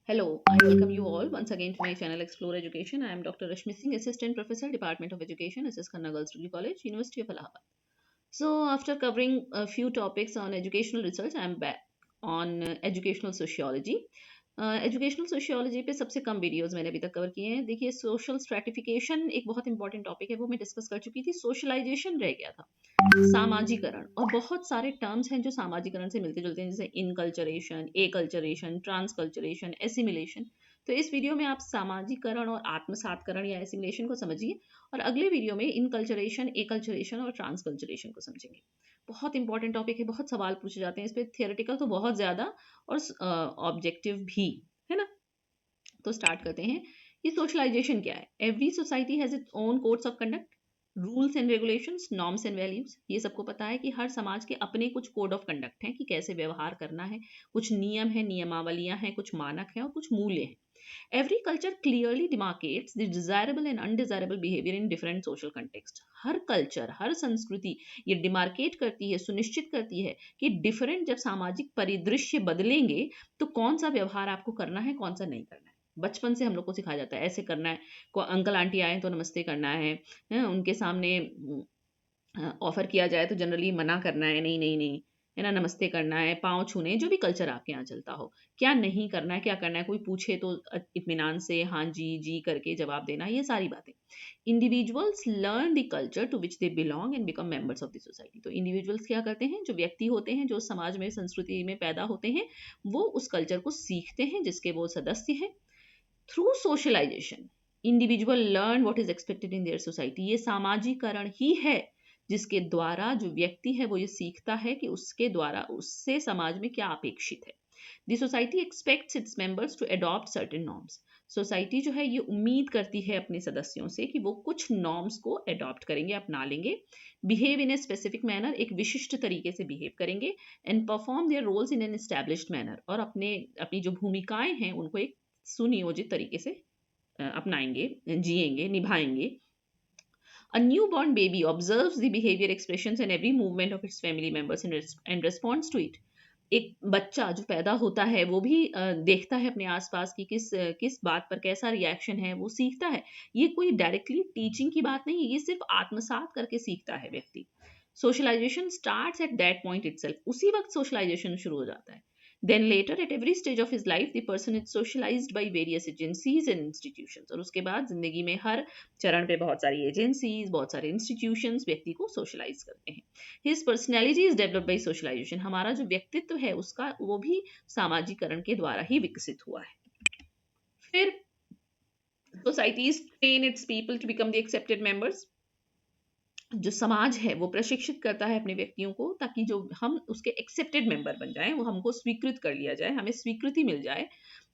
Hello, I welcome you all once again to my channel Explore Education. I am Dr. Rashmi Singh, Assistant Professor, Department of Education, SS Khanna Girls Degree College, University of Allahabad. So, after covering a few topics on educational research, I am back on educational sociology. Educational sociology पे सबसे कम videos मैंने अभी तक cover किए हैं. देखिए, social stratification एक बहुत इंपॉर्टेंट टॉपिक है, वो मैं डिस्कस कर चुकी थी. सोशलाइजेशन रह गया था, सामाजिकरण. और बहुत सारे टर्म्स हैं जो सामाजिकरण से मिलते जुलते हैं, जैसे इनकल्चरेशन, एकल्चरेशन, ट्रांसकल्चरेशन, एसिमिलेशन. तो इस वीडियो में आप सामाजिकरण और आत्मसातकरण या एसिमिलेशन को समझिए, और अगले वीडियो में इनकल्चरेशन, एकल्चरेशन और ट्रांसकल्चरेशन को समझेंगे. बहुत इंपॉर्टेंट टॉपिक है, बहुत सवाल पूछे जाते हैं इस पर, थियोरेटिकल तो बहुत ज़्यादा और ऑब्जेक्टिव भी, है ना. तो स्टार्ट करते हैं. ये सोशलाइजेशन क्या है? Every society has its own codes of conduct, rules and regulations, norms and values. ये सबको पता है कि हर समाज के अपने कुछ कोड ऑफ कंडक्ट हैं कि कैसे व्यवहार करना है. कुछ नियम है, नियमावलियां हैं, कुछ मानक हैं और कुछ मूल्य हैं. Every culture clearly demarcates the desirable and undesirable behavior in different social context. हर कल्चर, हर संस्कृति ये डिमार्केट करती है, सुनिश्चित करती है कि डिफरेंट जब सामाजिक परिदृश्य बदलेंगे तो कौन सा व्यवहार आपको करना है, कौन सा नहीं करना है. बचपन से हम लोग को सिखाया जाता है ऐसे करना है. को अंकल आंटी आए तो नमस्ते करना है, उनके सामने ऑफर किया जाए तो जनरली मना करना है, नहीं नहीं नहीं, है ना, नमस्ते करना है, पाँव छूने, जो भी कल्चर आपके यहाँ चलता हो. क्या नहीं करना है, क्या करना है, कोई पूछे तो इत्मीनान से हाँ जी जी करके जवाब देना, ये सारी बातें. Individuals learn the culture to which they belong and become members of the society. तो इंडिविजुअल्स क्या करते हैं, जो व्यक्ति होते हैं, जो समाज में, संस्कृति में पैदा होते हैं, वो उस कल्चर को सीखते हैं जिसके वो सदस्य हैं. Through socialization individual learn what is expected in their society. ये सामाजिकरण ही है जिसके द्वारा जो व्यक्ति है वो ये सीखता है कि उसके द्वारा उससे समाज में क्या अपेक्षित है. The society expects its members to adopt certain norms. Society जो है ये उम्मीद करती है अपने सदस्यों से कि वो कुछ नॉर्म्स को अडॉप्ट करेंगे, अपना लेंगे. Behave in a specific manner, एक विशिष्ट तरीके से बिहेव करेंगे. And perform their roles in an established manner, और अपनी जो भूमिकाएं हैं उनको एक सुनियोजित तरीके से अपनाएंगे, जिएंगे, निभाएंगे. A newborn baby observes the behavior, expressions and every movement of its family members and responds to it. एक बच्चा जो पैदा होता है वो भी देखता है अपने आसपास की किस बात पर कैसा रिएक्शन है, वो सीखता है. ये कोई डायरेक्टली टीचिंग की बात नहीं है, ये सिर्फ आत्मसात करके सीखता है व्यक्ति. Socialization starts at that point itself, उसी वक्त सोशलाइजेशन शुरू हो जाता है. Then later at every stage of his life the person is socialized by various agencies and institutions. और उसके बाद जिंदगी में हर चरण पे बहुत सारी एजेंसीज, बहुत सारे इंस्टीट्यूशंस व्यक्ति को सोशलाइज करते हैं. His personality is developed by socialization. हमारा जो व्यक्तित्व है उसका वो भी सामाजिकरण के द्वारा ही विकसित हुआ है. फिर societies train its people to become the accepted members. जो समाज है वो प्रशिक्षित करता है अपने व्यक्तियों को ताकि जो हम उसके एक्सेप्टेड मेंबर बन जाएं, वो हमको स्वीकृत कर लिया जाए, हमें स्वीकृति मिल जाए.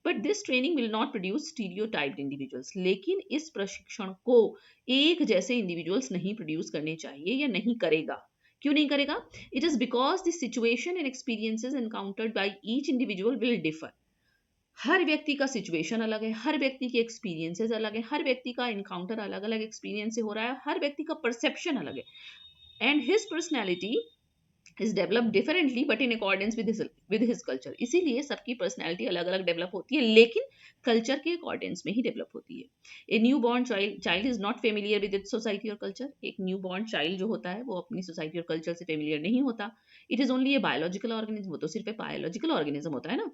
But this training will not produce stereotyped individuals. लेकिन इस प्रशिक्षण को एक जैसे इंडिविजुअल्स नहीं प्रोड्यूस करने चाहिए या नहीं करेगा. क्यों नहीं करेगा? It is because the situation and experiences encountered by each individual will differ. हर व्यक्ति का सिचुएशन अलग है, हर व्यक्ति के एक्सपीरियंसेस अलग है, हर व्यक्ति का इनकाउंटर अलग अलग एक्सपीरियंस से हो रहा है, हर व्यक्ति का परसेप्शन अलग है. And his personality is developed differently but in accordance with his culture. इसीलिए सबकी पर्सनैलिटी अलग अलग डेवलप होती है, लेकिन कल्चर के अकॉर्डेंस में ही डेवलप होती है. A new born child is not familiar with its society और कल्चर. एक न्यू बॉर्न चाइल्ड जो होता है वो अपनी सोसाइटी और कल्चर से फेमिलियर नहीं होता. It is only a biological organism. वो तो सिर्फ एक बायोलॉजिकल ऑर्गेनिज्म होता है ना.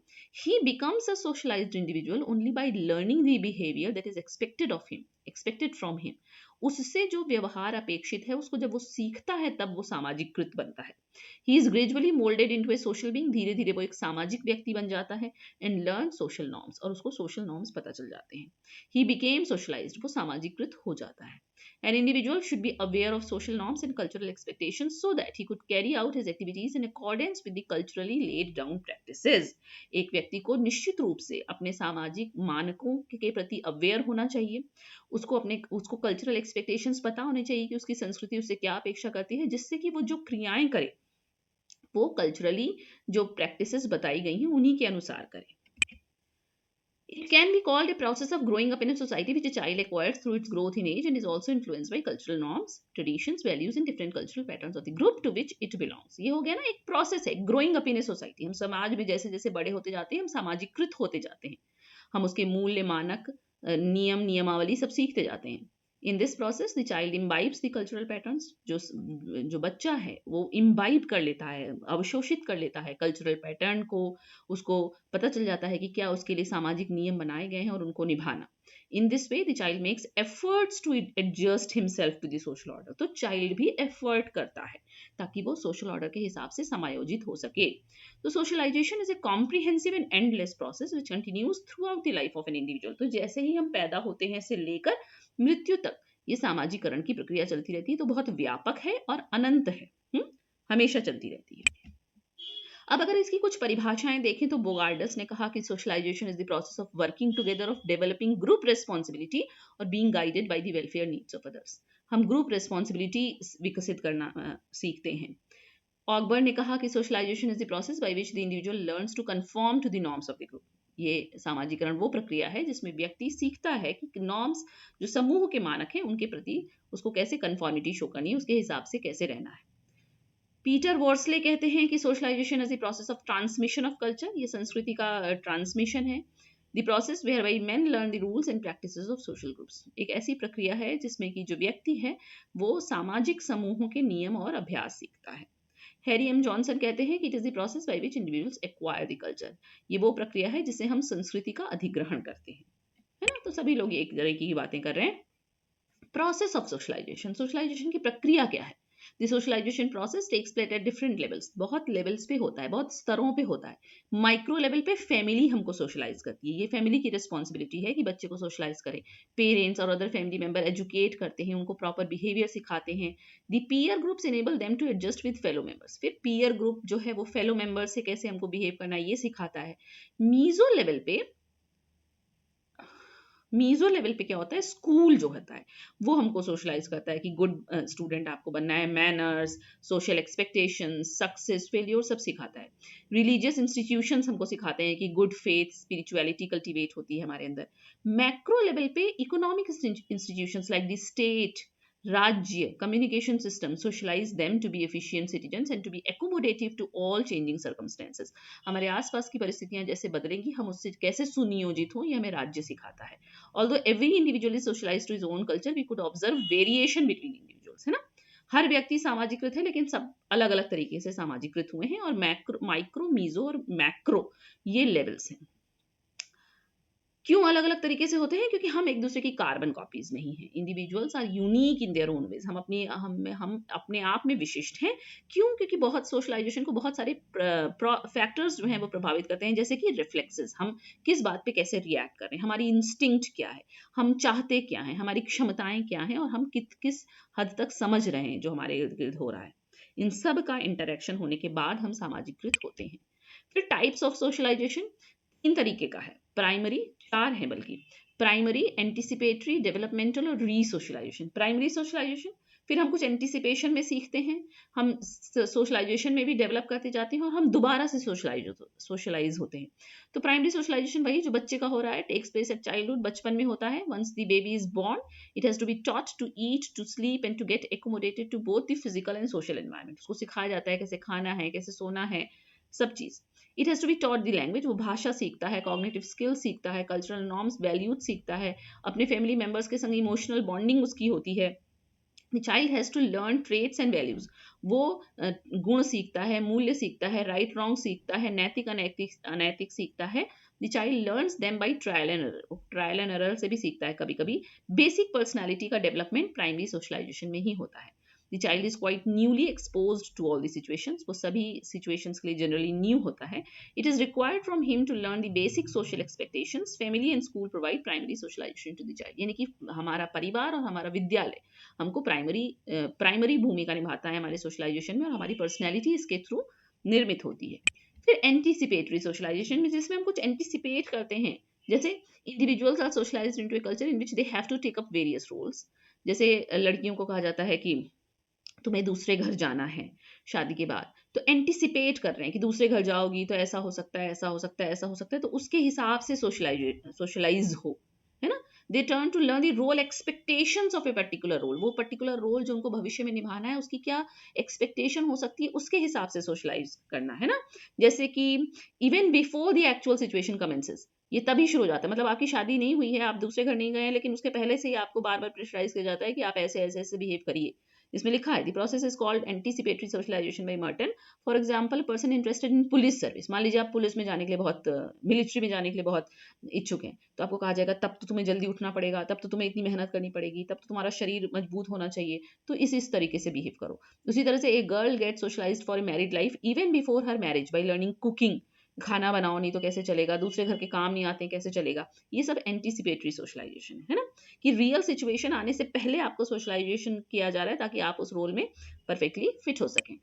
ही becomes a socialised individual only by learning the behaviour that is expected from him. उससे जो व्यवहार अपेक्षित है उसको जब वो सीखता है तब वो सामाजिकृत बनता है. He is gradually moulded into A social being. धीरे धीरे वो एक सामाजिक व्यक्ति बन जाता है. एंड लर्न सोशल नॉर्म्स, और उसको सोशल नॉर्म्स पता चल जाते हैं. ही बिकेम सोशलाइज्ड, वो सामाजिकृत हो जाता है. An individual should be aware of social norms and cultural expectations so that he could carry out his activities in accordance with the culturally laid down practices. एक व्यक्ति को निश्चित रूप से अपने सामाजिक मानकों के प्रति अवेयर होना चाहिए. उसको कल्चरल एक्सपेक्टेशंस पता होने चाहिए कि उसकी संस्कृति उससे क्या अपेक्षा करती है, जिससे कि वो जो क्रियाएं करे वो कल्चरली जो प्रैक्टिसेस बताई गई हैं उन्हीं के अनुसार करें. It can be called a process of growing up in a society which a child acquires through its growth in age and is also influenced by cultural norms, traditions, values and different cultural patterns of the group to which it belongs. ये हो गया ना, एक process है growing up in a society. हम समाज में जैसे जैसे बड़े होते जाते हैं हम सामाजिकृत होते जाते हैं. हम उसके मूल्य, मानक, नियम, नियमावली सब सीखते जाते हैं। In this process the child imbibes the cultural patterns. जो बच्चा है वो इम्बाइब कर लेता है, अवशोषित कर लेता है कल्चरल पैटर्न को। उसको पता चल जाता है कि क्या उसके लिए सामाजिक नियम बनाए गए हैं और उनको निभाना। In this way the child makes efforts to adjust himself to the social order. तो चाइल्ड भी एफर्ट करता है ताकि वो सोशल ऑर्डर के हिसाब से समायोजित हो सके। तो socialization is a comprehensive and endless process which continues throughout the life of an individual. तो जैसे ही हम पैदा होते हैं से लेकर मृत्यु तक ये सामाजिकरण की प्रक्रिया चलती रहती है। तो बहुत व्यापक है और अनंत है, हमेशा चलती रहती है। अब अगर इसकी कुछ परिभाषाएं देखें तो बोगार्डस ने कहा कि socialization is the process of working together, of developing group responsibility और being guided by the welfare needs of others. हम ग्रुप रिस्पॉन्सिबिलिटी विकसित करना सीखते हैं। ऑगबर्न ने कहा कि socialization is the process by which the individual learns to conform to the norms of the group. ये सामाजिकरण वो प्रक्रिया है जिसमें व्यक्ति सीखता है कि नॉर्म्स, जो समूह के मानक हैं, उनके प्रति उसको कैसे कंफॉर्मिटी शो करनी है, उसके हिसाब से कैसे रहना है। पीटर वॉर्सले कहते हैं कि socialization is the process of transmission of culture. ये संस्कृति का ट्रांसमिशन है। The process whereby men learn the rules and practices of social groups. एक ऐसी प्रक्रिया है जिसमें कि जो व्यक्ति है वो सामाजिक समूहों के नियम और अभ्यास सीखता है। हैरी एम जॉनसन कहते हैं कि it is the process by which individuals acquire the culture. ये वो प्रक्रिया है जिससे हम संस्कृति का अधिग्रहण करते हैं, है ना। तो सभी लोग एक तरह की बातें कर रहे हैं। प्रोसेस ऑफ सोशलाइजेशन, सोशलाइजेशन की प्रक्रिया क्या है। The socialization process takes place at different levels. बहुत लेवल्स पे होता है, बहुत स्तरों पे होता है। माइक्रो लेवल पे फैमिली हमको सोशलाइज करती है। ये फैमिली की रिस्पॉन्सिबिलिटी है कि बच्चे को सोशलाइज करे। पेरेंट्स और अदर फैमिली मेंबर एजुकेट करते हैं, उनको प्रॉपर बिहेवियर सिखाते हैं। The peer groups enable them to adjust with fellow members. फिर पीयर ग्रुप जो है वो फेलो मेंबर्स से कैसे हमको बिहेव करना है ये सिखाता है। मीजो लेवल पे, मीजो लेवल पे क्या होता है, स्कूल जो होता है वो हमको सोशलाइज करता है कि गुड स्टूडेंट आपको बनना है, manners, social expectations, success, failure सब सिखाता है। रिलीजियस इंस्टीट्यूशंस हमको सिखाते हैं कि गुड फेथ, स्पिरिचुअलिटी कल्टीवेट होती है हमारे अंदर। मैक्रो लेवल पे economic institutions like the state, राज्य, communication system socialize them to be efficient citizens and to be accommodative to all changing circumstances. हमारे आसपास की परिस्थितियां जैसे बदलेंगी, हम उससे कैसे सुनियोजित हो, ये हमें राज्य सिखाता है। Although every individual is socialized to his own culture, we could observe variation between individuals, है ना। हर व्यक्ति सामाजिकृत है लेकिन सब अलग अलग तरीके से सामाजिकृत हुए हैं। और मैक्रो, माइक्रो, मीजो और मैक्रो ये लेवल्स हैं। क्यों अलग अलग तरीके से होते हैं? क्योंकि हम एक दूसरे की कार्बन कॉपीज नहीं हैं। Individuals are unique in their own ways. हम अपने आप में विशिष्ट हैं। क्यों? क्योंकि बहुत सोशलाइजेशन को बहुत सारे फैक्टर्स जो हैं वो प्रभावित करते हैं, जैसे कि रिफ्लेक्सेस, हम किस बात पे कैसे रिएक्ट कर रहे हैं, हमारी इंस्टिंक्ट क्या है, हम चाहते क्या हैं, हमारी क्षमताएं क्या हैं, और हम किस हद तक समझ रहे हैं जो हमारे इर्द गिर्द हो रहा है। इन सब का इंटरेक्शन होने के बाद हम सामाजिकृत होते हैं। फिर टाइप्स ऑफ सोशलाइजेशन 3 तरीके का है। प्राइमरी, 4 है बल्कि। प्राइमरी, एंटिसिपेटरी, डेवलपमेंटल और रीसोशलाइजेशन। प्राइमरी सोशलाइजेशन, फिर हम कुछ एंटिसिपेशन में सीखते हैं, हम सोशलाइजेशन में भी डेवलप करते जाते हैं और हम दोबारा से सोशलाइज होते हैं। तो प्राइमरी सोशलाइजेशन वही जो बच्चे का हो रहा है, टेक्स प्लेस एट चाइल्डहुड, बचपन में होता है। Once the baby is born, it has to be taught to eat, to sleep and to get accommodated to both the physical and social environment. उसको सिखाया जाता है कैसे खाना है, कैसे सोना है, सब चीज। It has to be taught the language, वो भाषा सीखता है, कॉग्निटिव स्किल सीखता है, कल्चरल नॉर्म्स, वैल्यूज सीखता है, अपने फैमिली मेंबर्स के संग इमोशनल बॉन्डिंग उसकी होती है। The child has to learn traits and values, वो गुण सीखता है, मूल्य सीखता है, राइट रॉन्ग सीखता है, नैतिक अनैतिक सीखता है। The child learns them by trial and error, trial and error से भी सीखता है कभी कभी। बेसिक पर्सनैलिटी का डेवलपमेंट प्राइमरी सोशलाइजेशन में ही होता है। The child is quite newly exposed to all the situations, वो सभी situations के लिए generally new होता है। It is required from him to learn the basic social expectations. Family and school provide primary socialization to the child. यानी कि हमारा परिवार और हमारा विद्यालय हमको प्राइमरी भूमिका निभाता है हमारे सोशलाइजेशन में, और हमारी पर्सनैलिटी इसके थ्रू निर्मित होती है। फिर एंटीसिपेटरी सोशलाइजेशन में, जिसमें हम कुछ एंटीसिपेट करते हैं, जैसे individuals are socialized into a culture in which they have to take up various roles. जैसे लड़कियों को कहा जाता है कि तुम्हें दूसरे घर जाना है शादी के बाद, तो एंटिसिपेट कर रहे हैं कि दूसरे घर जाओगी तो ऐसा हो सकता है, ऐसा हो सकता है, ऐसा हो सकता है, तो उसके हिसाब से सोशलाइज हो, है ना। They turn to learn the role expectations of a particular role, वो पर्टिकुलर रोल जो उनको भविष्य में निभाना है उसकी क्या एक्सपेक्टेशन हो सकती है उसके हिसाब से सोशलाइज करना है ना। जैसे कि even before the actual situation commences, ये तभी शुरू हो जाता है, मतलब आपकी शादी नहीं हुई है, आप दूसरे घर नहीं गए हैं, लेकिन उसके पहले से ही आपको बार बार प्रेशराइज किया जाता है कि आप ऐसे ऐसे ऐसे बिहेव करिए। इसमें लिखा है the process is called anticipatory socialization by Merton. For example, person interested in police service, मान लीजिए आप पुलिस में जाने के लिए बहुत, मिलिट्री में जाने के लिए बहुत इच्छुक हैं, तो आपको कहा जाएगा तब तो तुम्हें जल्दी उठना पड़ेगा, तब तो तुम्हें इतनी मेहनत करनी पड़ेगी, तब तो तुम्हारा शरीर मजबूत होना चाहिए, तो इस तरीके से बिहेव करो। उसी तरह से एक girl get socialized for a married life even before her marriage by learning cooking, खाना बनाओ नहीं तो कैसे चलेगा, दूसरे घर के काम नहीं आते कैसे चलेगा, ये सब एंटीसिपेटरी सोशलाइजेशन है ना, कि रियल सिचुएशन आने से पहले आपको सोशलाइजेशन किया जा रहा है ताकि आप उस रोल में परफेक्टली फिट हो सकें।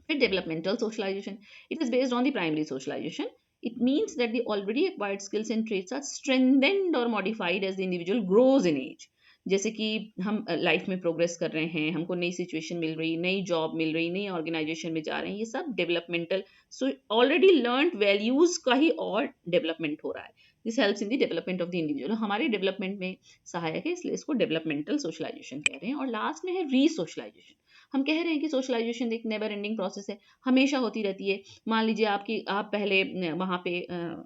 फिर developmental socialization, it is based on the primary socialization. It means that the already acquired skills and traits are strengthened or modified as the individual grows in age. जैसे कि हम life में progress कर रहे हैं, हमको नई सिचुएशन मिल रही, नई जॉब मिल रही, नई ऑर्गेनाइजेशन में जा रहे हैं, ये सब developmental, so already learned values का ही और डेवलपमेंट हो रहा है। This helps in the development of the individual, हमारे डेवलपमेंट में सहायक है, इसलिए इसको डेवलपमेंटल सोशलाइजेशन कह रहे हैं। और लास्ट में है रीसोशलाइजेशन। हम कह रहे हैं कि सोशलाइजेशन एक नेवर एंडिंग प्रोसेस है, हमेशा होती रहती है। मान लीजिए आप पहले वहाँ पे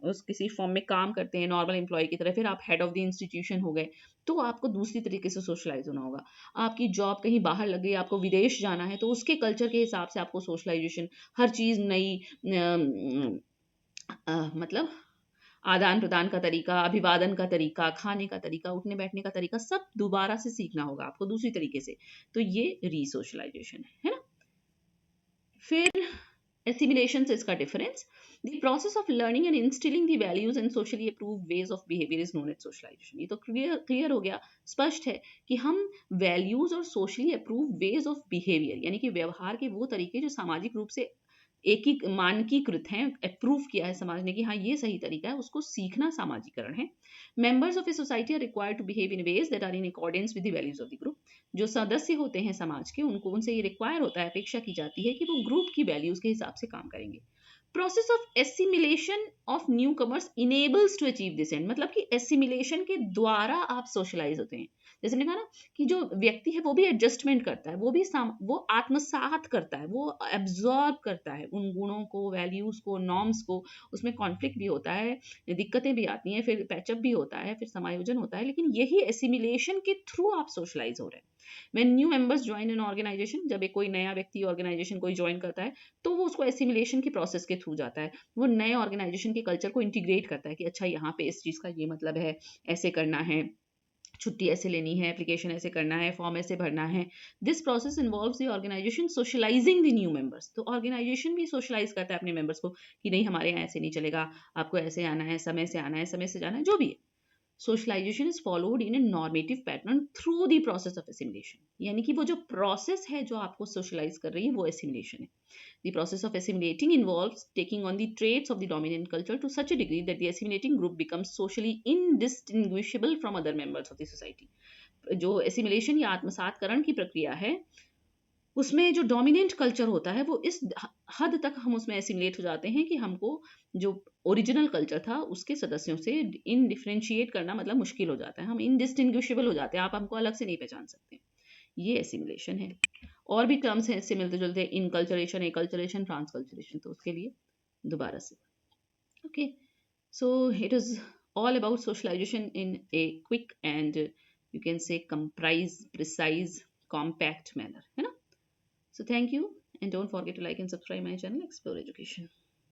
उस किसी फॉर्म में काम करते हैं नॉर्मल एम्प्लॉय की तरह, फिर आप हेड ऑफ द इंस्टीट्यूशन हो गए, तो आपको दूसरी तरीके से सोशलाइज होना होगा। आपकी जॉब कहीं बाहर लग गई, आपको विदेश जाना है, तो उसके कल्चर के हिसाब से आपको सोशलाइजेशन, हर चीज़ नई, मतलब आदान प्रदान का तरीका, अभिवादन का तरीका, खाने का तरीका, उठने बैठने का तरीका, सब दोबारा से सीखना होगा आपको दूसरी तरीके से, तो ये रीसोशलाइजेशन है ना। फिर assimilation से इसका difference, the process of learning and instilling the values and socially approved ways of behaviour is known as socialization. ये तो क्लियर हो गया, स्पष्ट है कि हम वैल्यूज और socially approved ways of behaviour, यानी कि व्यवहार के वो तरीके जो सामाजिक रूप से एक ही मानकीकृत हैं, अप्रूव किया है समाज ने कि हाँ ये सही तरीका है, उसको सीखना सामाजिकरण है। Members of a society are required to behave in ways that are in accordance with the values of the group. जो सदस्य होते हैं समाज के, उनको उनसे ये रिक्वायर होता है, अपेक्षा की जाती है कि वो ग्रुप की वैल्यूज के हिसाब से काम करेंगे। Process of assimilation of newcomers enables to achieve this end, मतलब कि एसिमिलेशन के द्वारा आप सोशलाइज होते हैं। जैसे मैंने कहा ना कि जो व्यक्ति है वो भी एडजस्टमेंट करता है, वो आत्मसात करता है, वो एब्जॉर्ब करता है उन गुणों को, वैल्यूज को, नॉर्म्स को। उसमें कॉन्फ्लिक्ट भी होता है, दिक्कतें भी आती हैं, फिर पैचअप भी होता है, फिर समायोजन होता है, लेकिन यही एसिमिलेशन के थ्रू आप सोशलाइज हो रहे हैं। When new members join an organization, जब एक कोई नया व्यक्ति ऑर्गेनाइजेशन कोई ज्वाइन करता है, तो वो उसको एसिमिलेशन के प्रोसेस के थ्रू जाता है, वो नए ऑर्गेनाइजेशन के कल्चर को इंटीग्रेट करता है कि अच्छा यहाँ पे इस चीज़ का ये मतलब है, ऐसे करना है, छुट्टी ऐसे लेनी है, एप्लीकेशन ऐसे करना है, फॉर्म ऐसे भरना है। This process involves the organization socializing the new members, तो ऑर्गेनाइजेशन भी सोशलाइज करता है अपने मेंबर्स को कि नहीं हमारे यहाँ ऐसे नहीं चलेगा, आपको ऐसे आना है, समय से आना है, समय से जाना है, जो भी है। Socialization is followed in a normative pattern through the process of assimilation, यानी कि वो जो प्रोसेस है जो आपको सोशलाइज कर रही है वो एसिमिलेशन है। The process of assimilating involves taking on the traits of the dominant culture to such a degree that the assimilating group becomes socially indistinguishable from other members of the society. जो assimilation या आत्मसातकरण की प्रक्रिया है, उसमें जो dominant culture होता है वो इस हद तक हम उसमें एसिमिलेट हो जाते हैं कि हमको जो ओरिजिनल कल्चर था उसके सदस्यों से इन डिफ्रेंशिएट करना मतलब मुश्किल हो जाता है, हम इनडिस्टिंग्विशेबल हो जाते हैं, आप हमको अलग से नहीं पहचान सकते। ये एसिमिलेशन है। और भी टर्म्स हैं इससे मिलते जुलते, इनकल्चरेशन, एकल्चरेशन, ट्रांसकल्चरेशन, तो उसके लिए दोबारा से okay. So it is all about socialization in a quick and you can say comprise precise compact manner, है ना। So thank you and don't forget to like and subscribe my channel Explore Education.